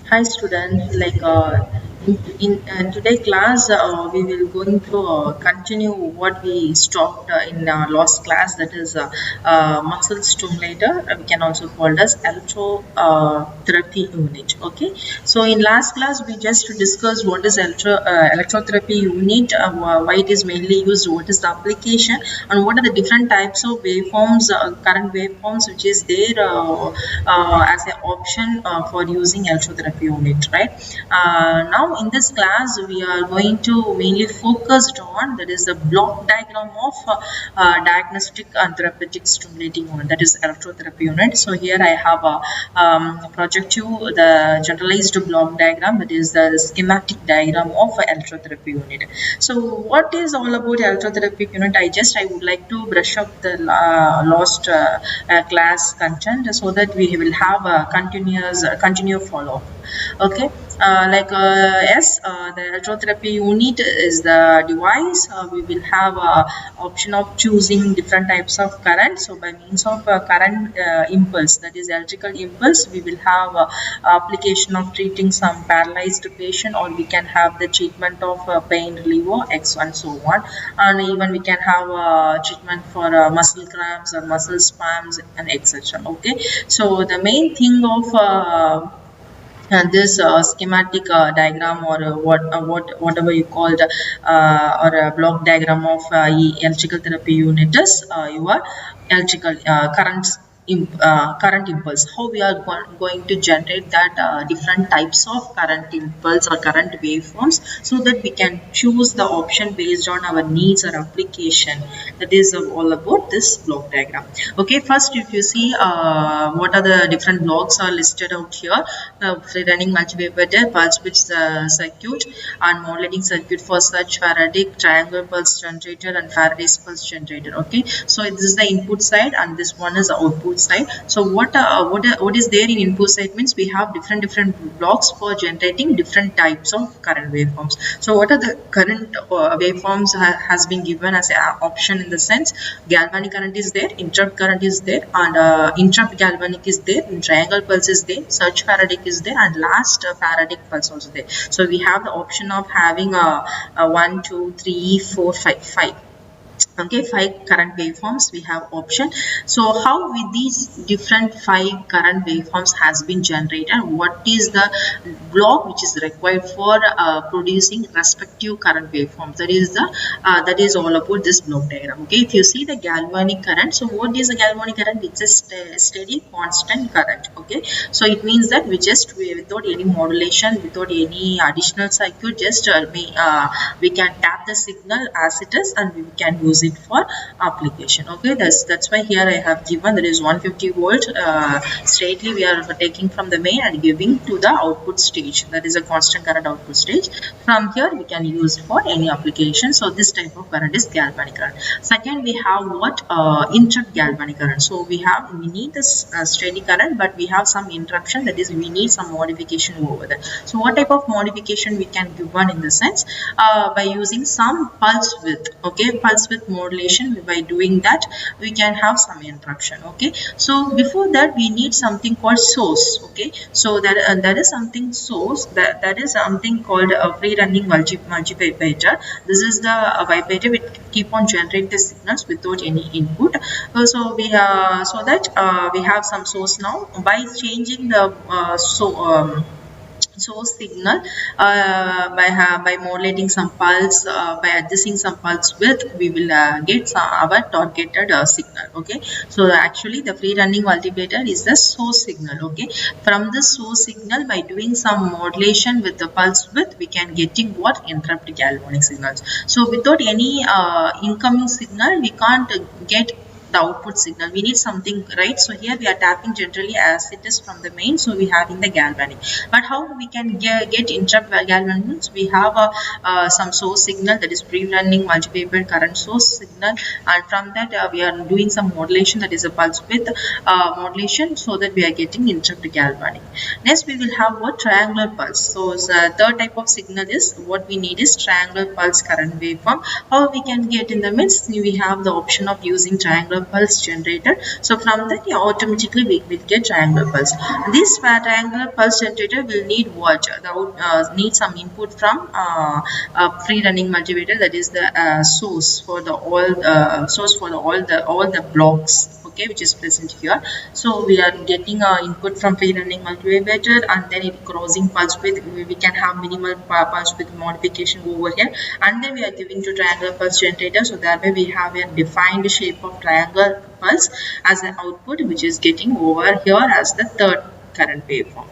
Hi students, in today class we will going to continue what we stopped in last class, that is muscle stimulator. We can also call as electrotherapy unit. Okay, so in last class we just discussed what is electrotherapy unit, why it is mainly used, what is the application, and what are the different types of waveforms, current waveforms which is there as an option for using electrotherapy unit, right? Now in this class we are going to mainly focused on, that is the block diagram of diagnostic and therapeutic stimulating unit, that is electrotherapy unit. So here I have a project you the generalized block diagram, that is the schematic diagram of electrotherapy unit. So what is all about electrotherapy unit? I would like to brush up the last class content so that we will have a continue follow up. Okay, the electrotherapy unit is the device. We will have a option of choosing different types of current. So by means of current impulse, that is electrical impulse, we will have application of treating some paralyzed patient, or we can have the treatment of pain reliever X and so on, and even we can have treatment for muscle cramps or muscle spasms and etc. Okay, so the main thing of and this schematic diagram, or whatever you called, or a block diagram of electrical therapy unit is your electrical current impulse. How we are going to generate that different types of current impulse or current waveforms, so that we can choose the option based on our needs or application. That is all about this block diagram. Okay, first if you see what are the different blocks are listed out here. Free running multivariate pulse width circuit and modulating circuit for such Faradic triangular pulse generator and Faraday's pulse generator. Okay, so this is the input side and this one is the output side. So what is there in input side means we have different blocks for generating different types of current waveforms. So what are the current waveforms has been given as an option, in the sense galvanic current is there, interrupt current is there, and interrupt galvanic is there, and triangle pulse is there, surge Faradic is there, and last Faradic pulse also there. So we have the option of having a 1 2 3 4 5. Okay, 5 current waveforms we have option. So how with these different 5 current waveforms has been generated, what is the block which is required for producing respective current waveforms? That is all about this block diagram. Okay, if you see the galvanic current, so what is the galvanic current? It's a steady constant current. Okay, so it means that without any modulation, without any additional circuit, just we can tap the signal as it is and we can use it for application. Okay, that's why here I have given that is 150 volt straightly we are taking from the main and giving to the output stage, that is a constant current output stage. From here we can use for any application. So this type of current is galvanic current. Second, we have what interrupt galvanic current. So we need this steady current, but we have some interruption, that is we need some modification over there. So what type of modification we can give one, in the sense by using some pulse width. Okay, pulse width modulation, by doing that we can have some interruption. Okay, so before that we need something called source. Okay, so that is something source, that is something called a free running multivibrator. This is the vibrator which keep on generating the signals without any input. So we have some source now. By changing the source signal by modulating some pulse, by adjusting some pulse width, we will get our targeted signal. Okay, so actually the free running multiplicator is the source signal. Okay, from the source signal, by doing some modulation with the pulse width, we can getting what interrupt galvanic signals. So without any incoming signal, we can't get the output signal. We need something, right? So here we are tapping generally as it is from the main, so we have in the galvanic. But how we can get interrupt galvanic means we have some source signal, that is pre-running multivibrator current source signal, and from that we are doing some modulation, that is a pulse width modulation, so that we are getting interrupt galvanic. Next we will have what triangular pulse. So the third type of signal is what we need is triangular pulse current waveform. How we can get in the midst, we have the option of using triangular pulse generator. So from that, automatically we will get triangular pulse. This triangular pulse generator will need what? Need some input from a free running multimeter, that is the source for the all the blocks, okay, which is present here. So we are getting input from free running multimeter, and then it crossing pulse width. We can have minimal pulse width modification over here, and then we are giving to triangular pulse generator. So that way we have a defined shape of triangle pulse as an output, which is getting over here as the third current waveform.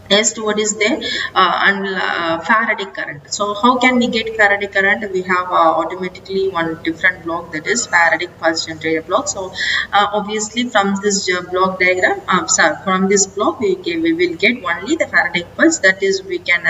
Next, what is there? And Faraday current. So how can we get Faraday current? We have automatically one different block, that is Faraday pulse generator block. So obviously from this block diagram, from this block we will get only the Faraday pulse, that is we can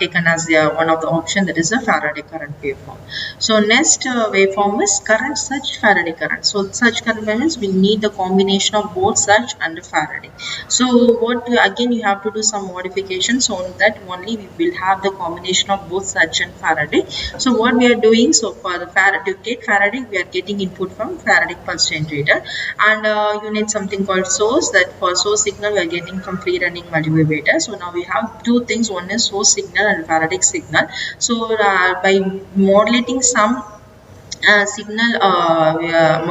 taken as one of the option, that is a Faraday current waveform. So next waveform is current surge Faraday current. So surge current means we need the combination of both surge and Faraday. So what again you have to do some modification, so that only we will have the combination of both surge and Faraday. So what we are doing, so for the Faraday, to get Faraday we are getting input from Faraday pulse generator, and you need something called source. That for source signal we are getting from free running multimeter. So now we have two things, one is source signal and Faraday signal. So by modulating some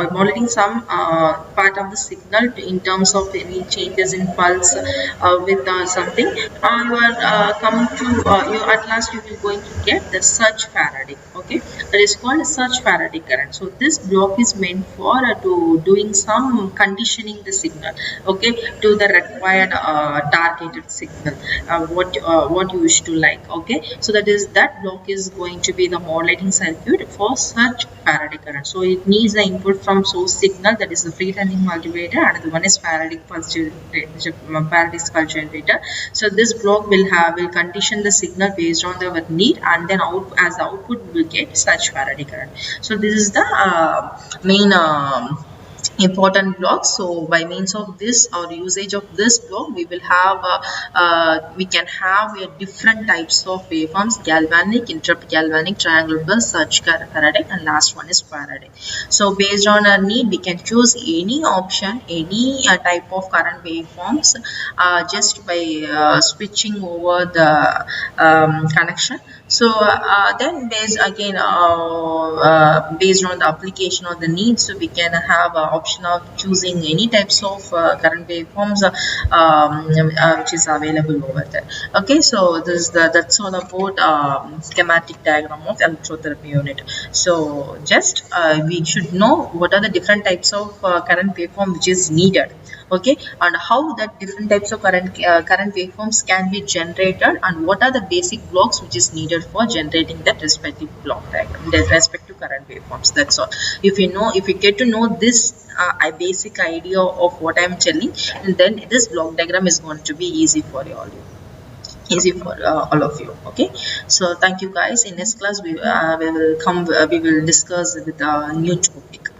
modulating some part of the signal in terms of any changes in pulse with something, you are come to you at last you will going to get the surge Faraday. Okay, that is called surge Faraday current. So this block is meant for to doing some conditioning the signal, okay, to the required targeted signal, what you wish to like. Okay, so that block is going to be the modulating circuit for surge Faraday current. So it needs the input from source signal, that is the free running multimeter, and the one is Faraday pulse generator. So this block will condition the signal based on the need, and then as the output we will get such Faraday current. So this is the main important blocks. So by means of this or usage of this block, we will have we can have different types of waveforms: galvanic, interrupt galvanic, triangular pulse, surge Faraday, and last one is Faraday. So based on our need, we can choose any option, any type of current waveforms just by switching over the connection. So then based again based on the application or the needs, so we can have option of choosing any types of current waveforms which is available over there. Okay, so that's all about schematic diagram of electrotherapy unit. So just we should know what are the different types of current waveform which is needed. Okay, and how that different types of current waveforms can be generated, and what are the basic blocks which is needed for generating that respective block diagram, the respective current waveforms. That's all. If you get to know this basic idea of what I'm telling, and then this block diagram is going to be easy for all of you. Okay, so thank you guys. In next class we will discuss with a new topic.